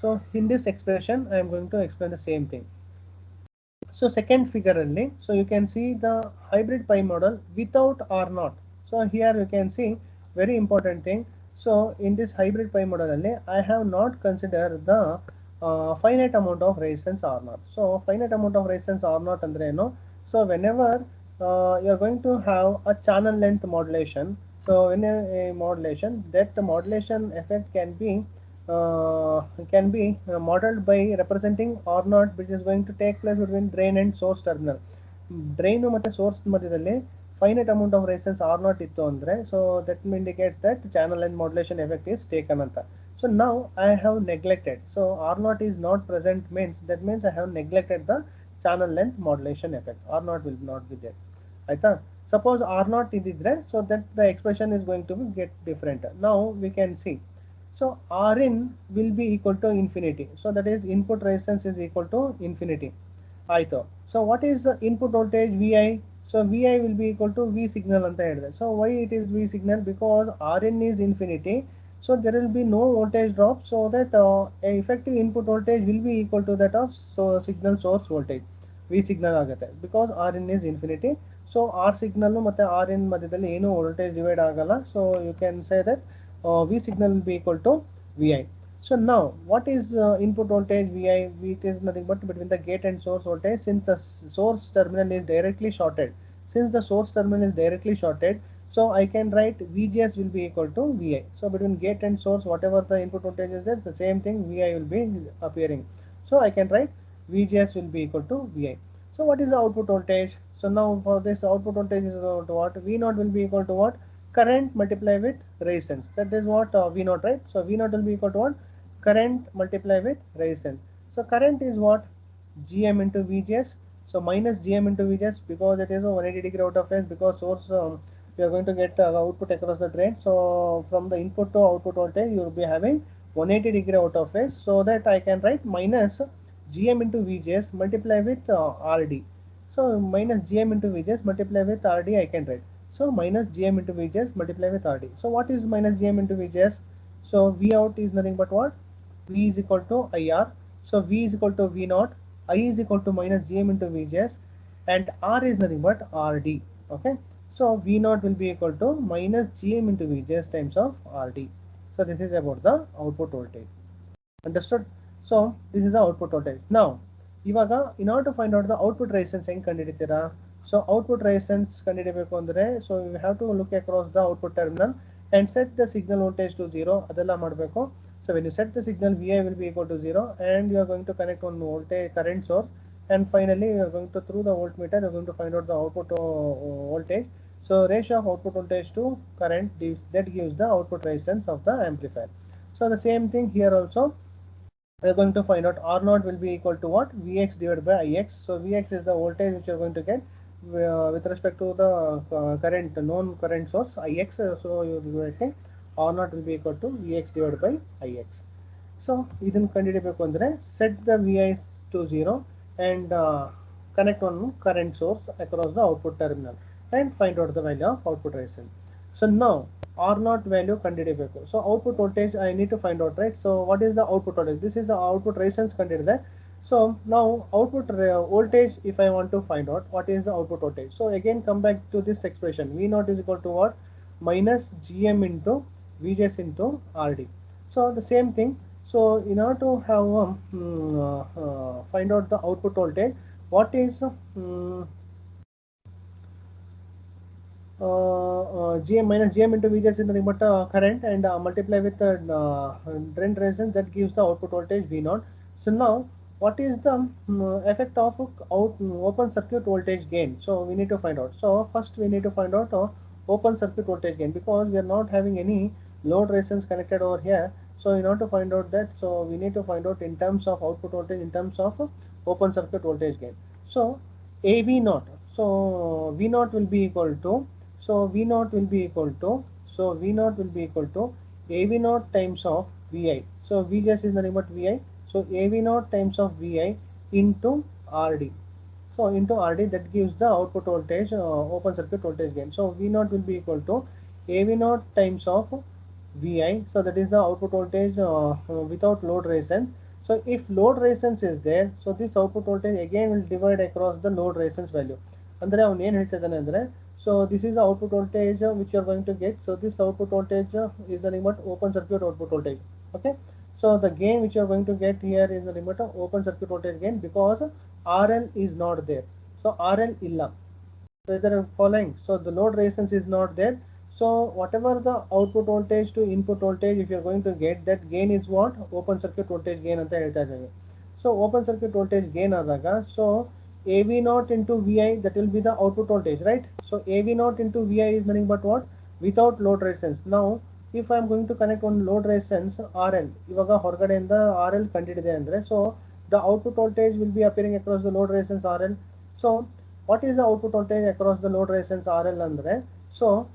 So in this expression I am going to explain the same thing. So second figure only, so you can see the hybrid pi model without R0. So here you can see very important thing. So in this hybrid pi model only I have not considered the finite amount of resistance R0. So finite amount of resistance R0 andre eno, so whenever you are going to have a channel length modulation, so in a modulation, that modulation effect can be modeled by representing R0 which is going to take place between drain and source terminal. Drain ಮತ್ತೆ source ಮಧ್ಯದಲ್ಲಿ finite amount of resistance R naught ittu andre, so that indicates that channel length modulation effect is taken anta. So now I have neglected, so R naught is not present means that means I have neglected the channel length modulation effect. R naught will not be there. Aita, suppose R naught ididre, so that the expression is going to get different. Now we can see, so Rin will be equal to infinity, so that is input resistance is equal to infinity. ಆಯ್ತು. So what is the input voltage Vi? So Vi will be equal to V signal ಅಂತ ಹೇಳಿದೆ. So why it is V signal? Because Rn is infinity, so there will be no voltage drop, so that effective input voltage will be equal to that of signal source voltage. V signal ಆಗುತ್ತೆ because Rn is infinity. So R signal ಮತ್ತೆ Rn ಮಧ್ಯದಲ್ಲಿ ಏನು voltage divide ಆಗಲ್ಲ, so you can say that V signal will be equal to Vi. So now what is input voltage Vi? It is nothing but between the gate and source voltage, since the source terminal is directly shorted. Since the source terminal is directly shorted, so I can write VGS will be equal to Vi. So between gate and source, whatever the input voltage is there, the same thing Vi will be appearing. So I can write VGS will be equal to Vi. So what is the output voltage? So now for this output voltage is equal to what? V naught will be equal to what? Current multiply with resistance. That is what V naught, right? So V naught will be equal to what? Current multiply with resistance. So current is what? Gm into VGS. So minus Gm into VGS, because it is a 180 degree out of phase, because source we are going to get output across the drain. So from the input to output voltage you will be having 180 degree out of phase, so that I can write minus Gm into VGS multiply with RD. So minus Gm into VGS multiply with RD I can write. So minus Gm into VGS multiply with RD. So what is minus Gm into VGS? So V out is nothing but what? V is equal to IR. So V is equal to V naught. I is equal to minus Gm into VGS, and R is nothing but RD. Okay. So V naught will be equal to minus Gm into VGS times of RD. So this is about the output voltage. Understood? So this is the output voltage. Now ಇವಾಗ in order to find out the output resistance ಹೆಂಗೆ ಕಂಡುಹಿಡಿತೀರಾ? So output resistance ಕಂಡುಹಿಡಿಬೇಕು ಅಂದರೆ, so you have to look across the output terminal and set the signal voltage to 0. ಅದೆಲ್ಲ ಮಾಡಬೇಕು. So when you set the signal, Vi will be equal to 0, and you are going to connect one voltage current source, and finally you are going to, through the voltmeter, you are going to find out the output voltage. So ratio of output voltage to current, that gives the output resistance of the amplifier. So the same thing here also, we are going to find out R naught will be equal to what? Vx divided by Ix. So Vx is the voltage which you are going to get with respect to the current, known current source Ix. So you will be getting R naught will be equal to Vx divided by Ix. So ಇದನ್ನು ಕಂಡುಹಿಡಿಯಬೇಕು ಅಂದರೆ, set the Vi to 0 and connect one current source across the output terminal and find out the value of output resistance. So now R naught value ಕಂಡುಹಿಡಿಯಬೇಕು. So output voltage I need to find out, right? So what is the output voltage? This is the output resistance ಕಂಡುಹಿಡಿದೆ. So now output voltage, if I want to find out what is the output voltage, so again come back to this expression. V naught is equal to what? Minus Gm into VGS into RD. So the same thing. So in order to have find out the output voltage, what is Gm minus Gm into VGS is nothing but current, and multiply with drain resistance, that gives the output voltage V naught. So now what is the effect of open circuit voltage gain? So we need to find out. So first we need to find out open circuit voltage gain, because we are not having any load resistance connected over here. So in order to find out that, so we need to find out in terms of output voltage, in terms of open circuit voltage gain. So AV naught, so V naught will be equal to, so V naught will be equal to, so V naught will be equal to AV naught times of Vi. So VGS is nothing but Vi. So AV naught times of Vi into RD. So into RD, that gives the output voltage, open circuit voltage gain. So V naught will be equal to AV naught times of Vi. So that is the output voltage without load resistance. So if load resistance is there, so this output voltage again will divide across the load resistance value. ಅಂದರೆ ಅವನು ಏನು ಹೇಳ್ತಿದ್ದಾನೆ ಅಂದರೆ, so this is the output voltage which you are going to get. So this output voltage is nothing but open circuit output voltage. Okay. So the gain which you are going to get here is nothing but open circuit voltage gain, because RL is not there. So RL illa. So is there following? So the load resistance is not there. So whatever the output voltage to input voltage, if you are going to get, that gain is what? Open circuit voltage gain ಅಂತ ಹೇಳ್ತಾ ಇದ್ದೇವೆ. So open circuit voltage gain ಆದಾಗ, so AV naught into VI, that will be the output voltage, right? So AV naught into VI is nothing but what? Without load resistance. Now if I am going to connect one load resistance RL, ಇವಾಗ ಹೊರಗಡೆಯಿಂದ RL ಕಂಡಿಡಿದೆ ಅಂದ್ರೆ, so the output voltage will be appearing across the load resistance RL. So what is the output voltage across the load resistance RL andre? So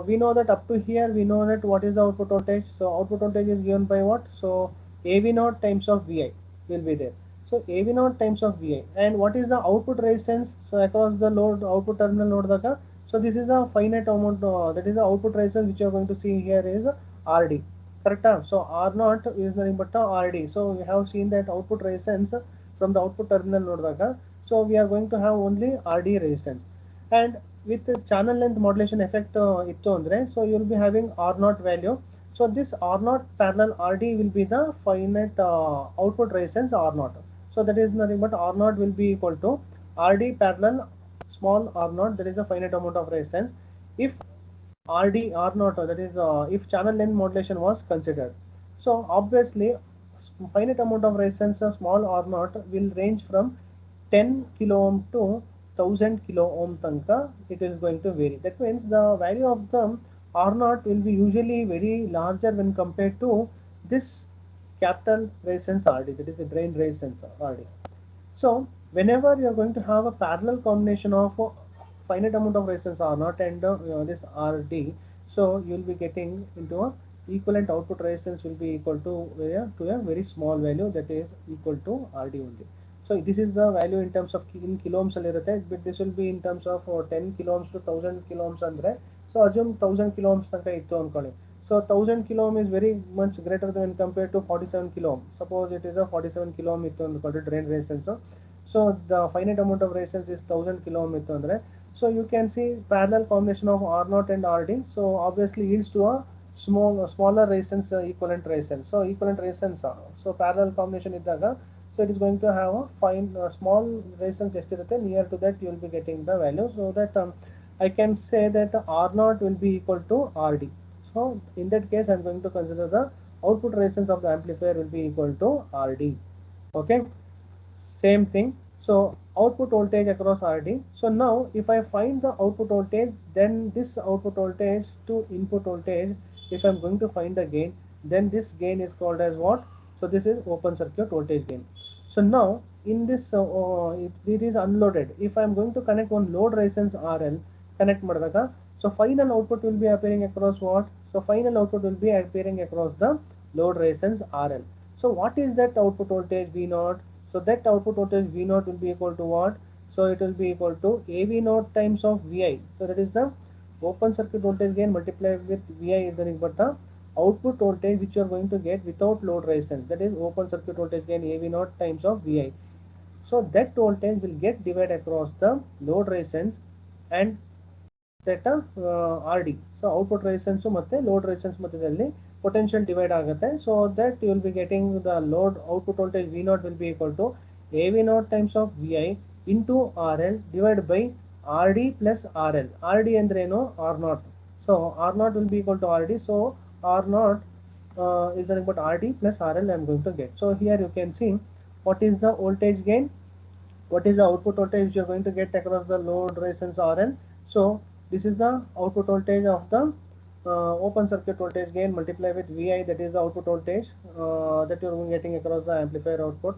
we know that up to here we know that what is the output voltage. So output voltage is given by what? So AV naught times of VI will be there. So AV naught times of VI, and what is the output resistance? So across the load output terminal node daga. So this is the finite amount, that is the output resistance which you are going to see here is RD. Correct? So R naught is nothing but RD. So we have seen that output resistance from the output terminal node daga. So we are going to have only RD resistance, and with the channel length modulation effect ittu andre, so you will be having R naught value. So this R naught parallel RD will be the finite output resistance R naught. So that is nothing but R naught will be equal to RD parallel small R naught, that is a finite amount of resistance. If RD R naught, that is if channel length modulation was considered. So obviously finite amount of resistance small R naught will range from 10 kilo ohm to 1000 kilo ohm tanka it is going to vary. That means the value of the R naught will be usually very larger when compared to this capital resistance RD, that is the drain resistance RD. So whenever you are going to have a parallel combination of finite amount of resistance R naught and this RD, so you will be getting into a equivalent output resistance will be equal to a very small value, that is equal to RD only. So this is the value in terms of in kilo ohms ಅಲ್ಲಿ ಇರುತ್ತೆ, but this will be in terms of 10 kilo ohms to 1000 kilo ohms ಅಂದ್ರೆ, so assume 1000 kilo ohms ತನಕ ಇತ್ತು ಅನ್ಕೊಳ್ಳಿ. So 1000 kilo ohm is very much greater than compared to 47 kilo ohm. Suppose it is a 47 kilo ohm ಇತ್ತು ಅಂದ್ಕೊಳ್ಳಿ drain resistance. So the finite amount of resistance is 1000 kilo ohm ಇತ್ತು ಅಂದ್ರೆ, so you can see parallel combination of R naught and RD. So obviously yields to a smaller resistance equivalent resistance. So equivalent resistance. So parallel combination ಇದ್ದಾಗ, so it is going to have a fine small resistance ಎಷ್ಟಿರುತ್ತೆ, near to that you will be getting the value. So that I can say that R naught will be equal to RD. So in that case I am going to consider the output resistance of the amplifier will be equal to RD. Okay, same thing. So output voltage across RD. So now if I find the output voltage, then this output voltage to input voltage, if I am going to find the gain, then this gain is called as what? So this is open circuit voltage gain. So now in this it is unloaded. If I am going to connect one load resistance RL, connect ಮಾಡಿದಾಗ, so final output will be appearing across what? So final output will be appearing across the load resistance RL. So what is that output voltage V naught? So that output voltage V naught will be equal to what? So it will be equal to AV naught times of VI. So that is the open circuit voltage gain multiplied with VI is nothing but the output voltage which you are going to get without load resistance. That is open circuit voltage gain AV naught times of VI. So that voltage will get divided across the load resistance and that RD. So output resistance ಮತ್ತೆ load resistance ಮಧ್ಯದಲ್ಲಿ potential divide ಆಗುತ್ತೆ. So that you will be getting the load output voltage V naught will be equal to AV naught times of VI into RL divided by RD plus RL. RD ಅಂದ್ರೇನು? R naught. So R naught will be equal to RD. So R naught is nothing but RD plus RL I am going to get. So here you can see what is the voltage gain, what is the output voltage which you are going to get across the load resistance RL. So this is the output voltage of the open circuit voltage gain multiplied with VI, that is the output voltage that you are getting across the amplifier output,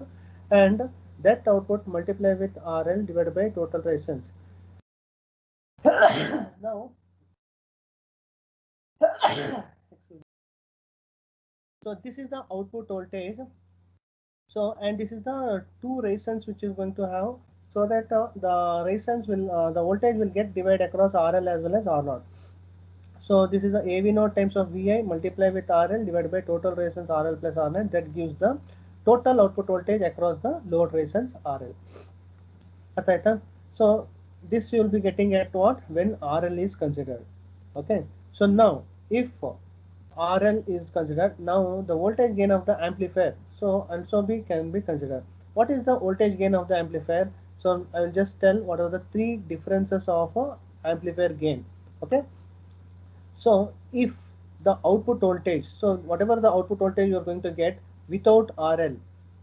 and that output multiplied with RL divided by total resistance. Now so this is the output voltage. So and this is the two resistance which is going to have, so that the resistance will the voltage will get divided across RL as well as R naught. So this is a AV naught times of VI multiplied with RL divided by total resistance RL plus R naught, that gives the total output voltage across the load resistance RL. So this you will be getting at what? When RL is considered. Okay, so now if RL is considered, now the voltage gain of the amplifier so also can be considered. What is the voltage gain of the amplifier? So I will just tell what are the three differences of amplifier gain. Okay, so if the output voltage, so whatever the output voltage you are going to get without RL,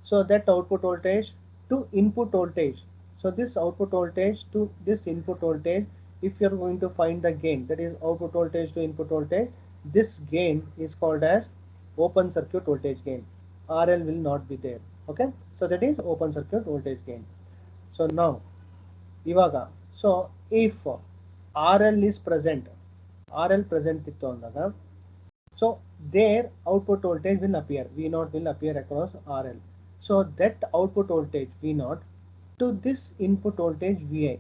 so that output voltage to input voltage, So this output voltage to this input voltage, if you are going to find the gain, that is output voltage to input voltage, this gain is called as open circuit voltage gain. RL will not be there. Okay, so that is open circuit voltage gain. So now ಇವಾಗ so if RL is present, RL present ಇತ್ತು ಅಂದಾಗ, so their output voltage will appear, V0 will appear across RL. So that output voltage V0 to this input voltage Vi,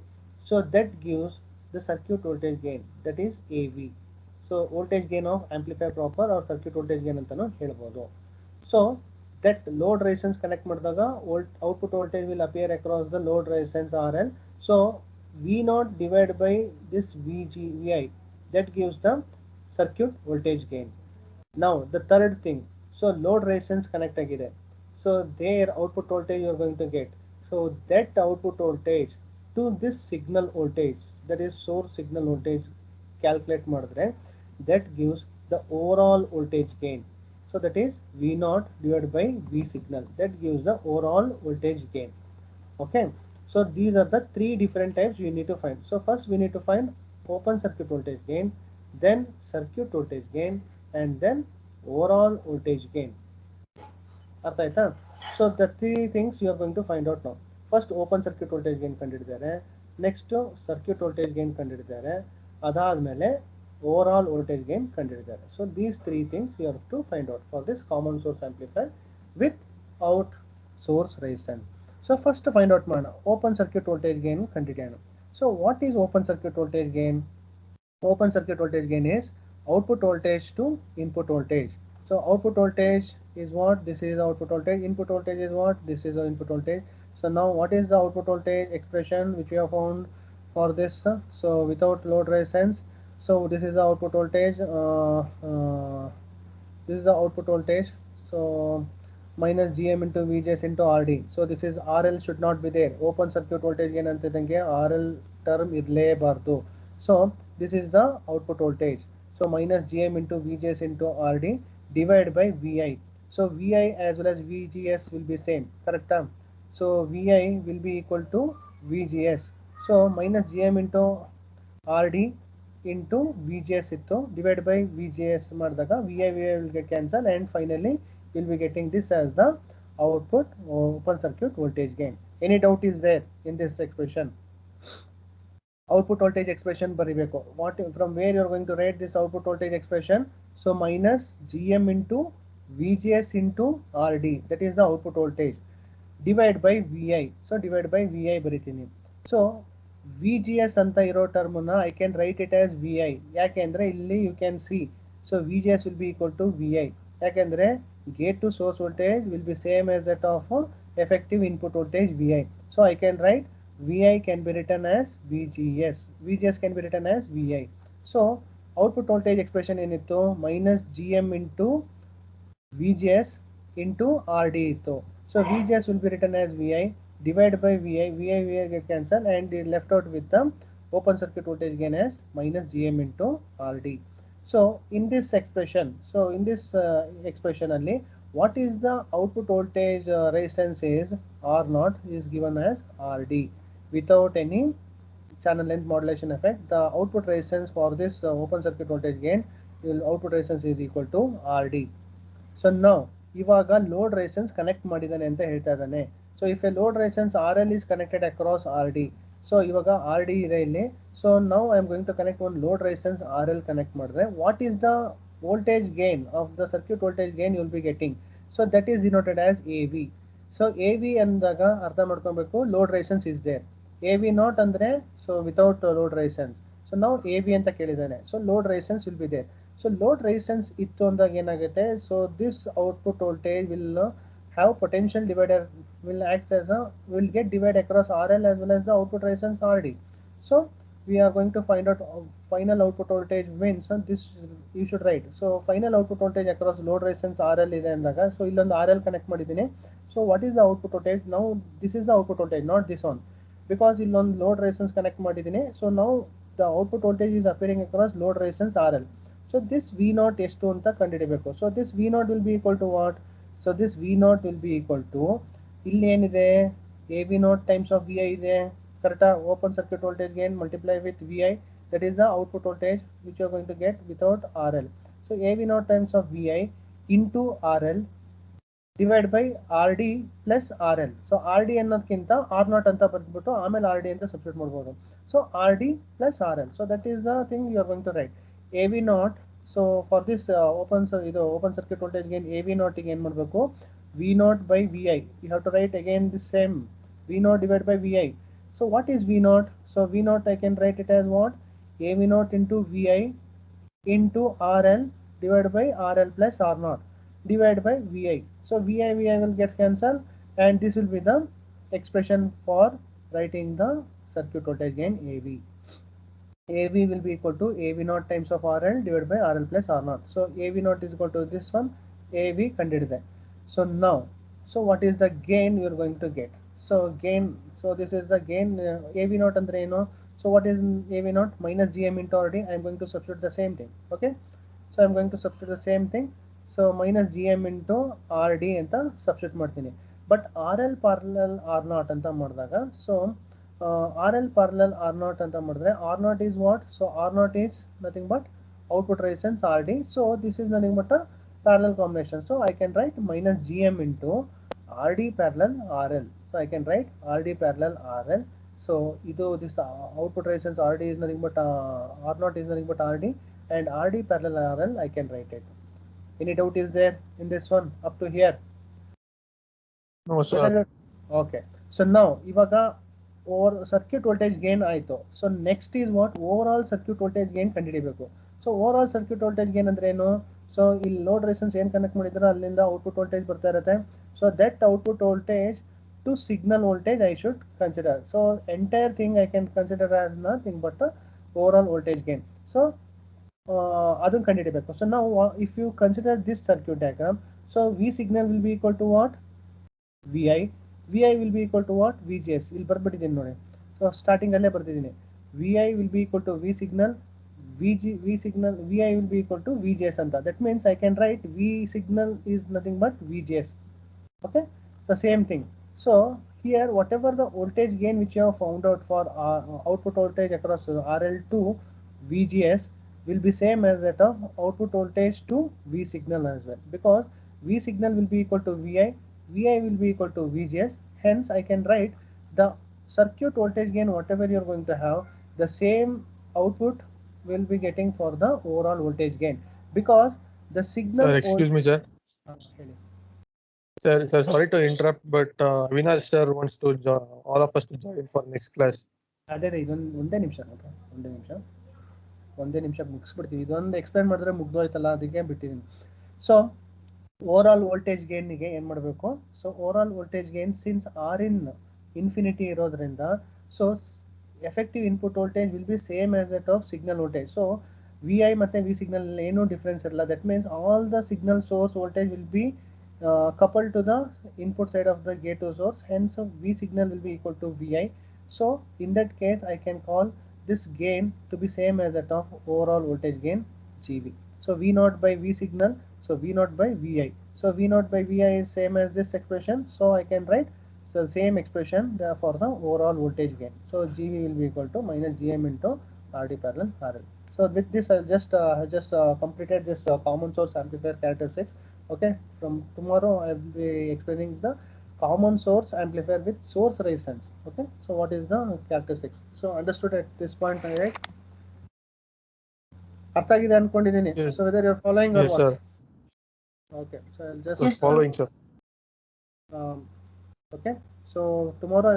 so that gives the circuit voltage gain, that is AV. So voltage gain of amplifier proper or circuit voltage gain ಅಂತಾನು ಹೇಳ್ಬೋದು. So that load resistance connect ಮಾಡಿದಾಗ output voltage will appear across the load resistance RL. So V0 divided by this VI, that gives the circuit voltage gain. Now the third thing, so load resistance connect agide, so their output voltage you are going to get, so that output voltage to this signal voltage, that is source signal voltage calculate ಮಾಡಿದ್ರೆ, that gives the overall voltage gain. So that is V0 divided by V signal, that gives the overall voltage gain. Okay, so these are the three different types we need to find. So first we need to find open circuit voltage gain, then circuit voltage gain, and then overall voltage gain. ಅರ್ಥ ಆಯ್ತಾ? So the three things you are going to find out now. First open circuit voltage gain ಕಂಡುಹಿಡಿದಿದ್ದಾರೆ, next circuit voltage gain ಕಂಡುಹಿಡಿದಿದ್ದಾರೆ, ಅದಾದ್ಮೇಲೆ overall voltage gain ಕಂಡುಹಿಡಿದಿದ್ದಾರೆ. So these three things you have to find out for this common source amplifier without source resistance. So first find out ಮಾಡೋಣ open circuit voltage gain ಕಂಡುಹಿಡಿಯೋಣ. So what is open circuit voltage gain? Open circuit voltage gain is output voltage to input voltage. So output voltage is what? This is output voltage. Input voltage is what? This is the input voltage. So now what is the output voltage expression which we have found for this? So without load resistance, so this is the output voltage. This is the output voltage. So minus GM into VGS into RD. So this is RL should not be there. Open circuit voltage gain ಅಂತಿದ್ದಂಗೆ RL term ಇರಲೇಬಾರದು. So this is the output voltage. So minus GM into VGS into RD divided by VI. So VI as well as VGS will be same. Correct? So VI will be equal to VGS. So minus GM into RD into VGS itto divided by VGS ಮಾಡಿದಾಗ VI will get cancelled, and finally we'll be getting this as the output open circuit voltage gain. Any doubt is there in this expression? Output voltage expression ಬರಿಬೇಕು. What from where you are going to write this output voltage expression? So minus GM into VGS into RD, that is the output voltage, divide by VI. So divide by VI ಬರಿತೀನಿ. So VGS ಅಂತ ಇರೋ ಟರ್ಮ್ನ I can write it as VI. ಯಾಕೆಂದ್ರೆ ಇಲ್ಲಿ you can see, so VGS will be equal to VI. ಯಾಕೆಂದ್ರೆ gate to source voltage will be same as that of effective input voltage VI. So I can write VI can be written as VGS. VGS can be written as VI. So output voltage expression ಏನಿತ್ತು? minus GM into VGS into RD ಇತ್ತು. So VGS will be written as VI divided by VI. VI get cancelled, and left out with the open circuit voltage gain as minus GM into RD. So in this expression, expression only, what is the output voltage resistance is R0 is given as RD without any channel length modulation effect. The output resistance for this open circuit voltage gain, output resistance is equal to RD. So now ಇವಾಗ load resistance connect ಮಾಡಿದ್ದಾನೆ ಅಂತ ಹೇಳ್ತಾ ಇದ್ದಾನೆ. So if A load resistance RL is connected across RD, so ಇವಾಗ RD ಇದೆ ಇಲ್ಲಿ. So now I am going to connect one load resistance RL connect ಮಾಡಿದ್ರೆ, what is the voltage gain of the circuit voltage gain you will be getting? So that is denoted as AV. So AV ಅಂದಾಗ ಅರ್ಥ ಮಾಡ್ಕೊಬೇಕು, load resistance is there. AV not ಅಂದ್ರೆ so without load resistance. So now AV ಅಂತ ಕೇಳಿದ್ದಾನೆ, so load resistance will be there. So load resistance ಇತ್ತು ಅಂದಾಗ ಏನಾಗುತ್ತೆ, so this output voltage will have potential divider, will act as a, will get divided across RL as well as the output resistance RD. So we are going to find out final output voltage means, this you should write. So final output voltage across load resistance RL ಇದೆ ಅಂದಾಗ, so ಇಲ್ಲೊಂದು RL connect ಮಾಡಿದ್ದೀನಿ. So what is the output voltage? Now this is the output voltage, not this one, because ಇಲ್ಲೊಂದು load resistance connect ಮಾಡಿದ್ದೀನಿ. So now the output voltage is appearing across load resistance RL. So this V0 ಎಷ್ಟು ಅಂತ ಕಂಡುಹಿಡಿಯಬೇಕು. So this V0 will be equal to what? So this V0 will be equal to, ಇಲ್ಲಿ ಏನಿದೆ AV naught times of VI ಇದೆ ಕರೆಕ್ಟಾ open circuit voltage gain multiply with VI that is the output voltage which you are going to get without RL. So AV naught times of VI into RL divided by RD plus RL. So RD ಅನ್ನೋದಕ್ಕಿಂತ R0 ಅಂತ ಬರ್ಬಿಟ್ಟು ಆಮೇಲೆ RD ಅಂತ substitute ಮಾಡ್ಬೋದು. So RD plus RL. So that is the thing you are going to write. AV naught. So for this open circuit voltage gain AV naught ಗೆ ಏನು ಮಾಡಬೇಕು V naught by VI. You have to write again the same V naught divided by VI. So what is V naught? So V naught I can write it as what? AV naught into VI into RL divided by RL plus R0 divided by VI. So VI will get cancelled and this will be the expression for writing the circuit voltage gain AV. AV will be equal to AV naught times of RL divided by RL plus R0. So AV naught is equal to this one, AV consider. So now, so what is the gain you are going to get? So gain, so this is the gain AV naught andre eno. So what is AV naught? Minus GM into RD. I am going to substitute the same thing. Okay. So I am going to substitute the same thing. So minus GM into RD ಅಂತ substitute ಮಾಡ್ತೀನಿ. But RL parallel R0 ಅಂತ ಮಾಡಿದಾಗ so RL parallel R0 ಅಂತ ಮಾಡಿದ್ರೆ R0 is what? So R0 is nothing but output resistance RD. So this is nothing but a parallel combination. So I can write minus GM into RD parallel RL. So I can write RD parallel RL. So this output resistance RD is nothing but R0 is nothing but RD and RD parallel RL I can write it. Any doubt is there in this one up to here? No, sir. Okay. So now ಇವಾಗ over circuit voltage gain ಆಯ್ತು. So next is what? Overall circuit voltage gain ಕಂಡುಹಿಡಿಯಬೇಕು. So overall circuit voltage gain ಅಂದ್ರೆ ಏನು? So ಇಲ್ಲಿ load resistance ಏನು connect ಮಾಡಿದ್ರೆ ಅಲ್ಲಿಂದ output voltage ಬರ್ತಾ ಇರುತ್ತೆ. So that output voltage to signal voltage I should consider. So entire thing I can consider as nothing but the overall voltage gain. So ಅದನ್ನು ಕಂಡುಹಿಡಿಯಬೇಕು. So now if you consider this circuit diagram, so V signal will be equal to what? VI will be equal to what? VGS. ಇಲ್ಲಿ ಬರ್ಬಿಟ್ಟಿದ್ದೀನಿ ನೋಡಿ. So starting ಅಲ್ಲೇ ಬರ್ತಿದ್ದೀನಿ. VI will be equal to V signal, VI will be equal to VGS ಅಂತ. That means I can write V signal is nothing but VGS. Okay. So same thing. So here whatever the voltage gain which you have found out for output voltage across RL to VGS will be same as that of output voltage to V signal as well, because V signal will be equal to VI will be equal to VGS. Hence I can write the circuit voltage gain whatever you are going to have, the same output will be getting for the overall voltage gain, because the signal. Sir, excuse me, sir. Sir, sorry to interrupt, but Avinash sir wants to all of us to join for next class. ಅದೇ ಒಂದೇ ನಿಮಿಷ ಮುಗಿಸ್ಬಿಡ್ತೀವಿ. ಇದೊಂದು explain ಮಾಡಿದ್ರೆ ಮುಗ್ದೋಯ್ತಲ್ಲ, ಅದಕ್ಕೆ ಬಿಟ್ಟಿದ್ದೀನಿ. So overall voltage ಗೇನ್ಗೆ ಏನು ಮಾಡಬೇಕು? So overall voltage gain since R in infinity ಇರೋದ್ರಿಂದ so effective input voltage will be same as that of signal voltage. So V I ಮತ್ತು ವಿ ಸಿಗ್ನಲ್ ಏನೂ ಡಿಫ್ರೆನ್ಸ್ ಇರಲ್ಲ. That means all the signal source voltage will be coupled to the input side of the gate to source. Hence V signal will be equal to VI. So in that case I can call this gain to be same as that of overall voltage gain GV. So V naught by V signal, so V naught by VI. So V naught by VI is same as this expression. So I can write the same expression for the overall voltage gain. So GV will be equal to minus GM into RD parallel RL. So with this I just completed this common source amplifier characteristics. Okay, from tomorrow I will be explaining the common source amplifier with source resistance. Okay, so what is the characteristics? So understood at this point, right? ಅರ್ಥ ಆಗಿದೆ ಅನ್ಕೊಂಡಿದ್ದೀನಿ. So whether you are following or what? Yes, sir. Okay, so I'll just following, sir. Okay, so tomorrow